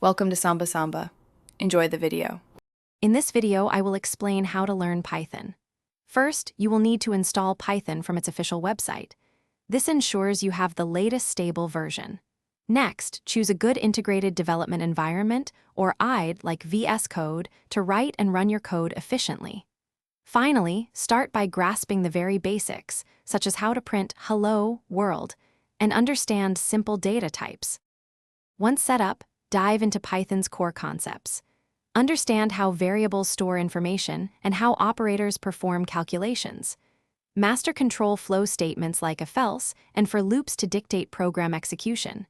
Welcome to Samba Samba. Enjoy the video. In this video, I will explain how to learn Python. First, you will need to install Python from its official website. This ensures you have the latest stable version. Next, choose a good integrated development environment, or IDE like VS Code, to write and run your code efficiently. Finally, start by grasping the very basics, such as how to print "Hello, World," and understand simple data types. Once set up, dive into Python's core concepts. Understand how variables store information and how operators perform calculations. Master control flow statements like if-else and for loops to dictate program execution.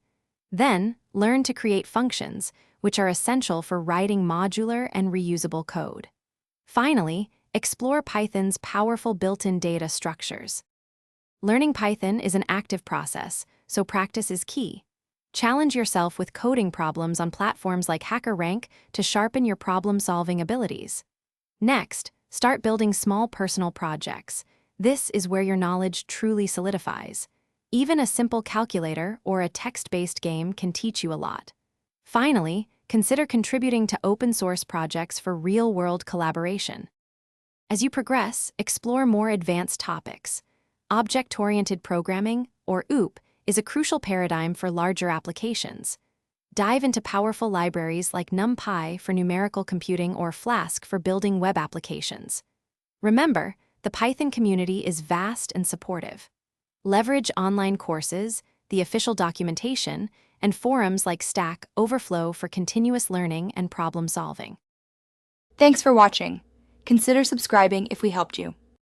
Then, learn to create functions, which are essential for writing modular and reusable code. Finally, explore Python's powerful built-in data structures. Learning Python is an active process, so practice is key. Challenge yourself with coding problems on platforms like HackerRank to sharpen your problem-solving abilities. Next, start building small personal projects. This is where your knowledge truly solidifies. Even a simple calculator or a text-based game can teach you a lot. Finally, consider contributing to open-source projects for real-world collaboration. As you progress, explore more advanced topics. Object-oriented programming, or OOP, is a crucial paradigm for larger applications. Dive into powerful libraries like NumPy for numerical computing or Flask for building web applications. Remember, the Python community is vast and supportive. Leverage online courses, the official documentation, and forums like Stack Overflow for continuous learning and problem solving. Thanks for watching. Consider subscribing if we helped you.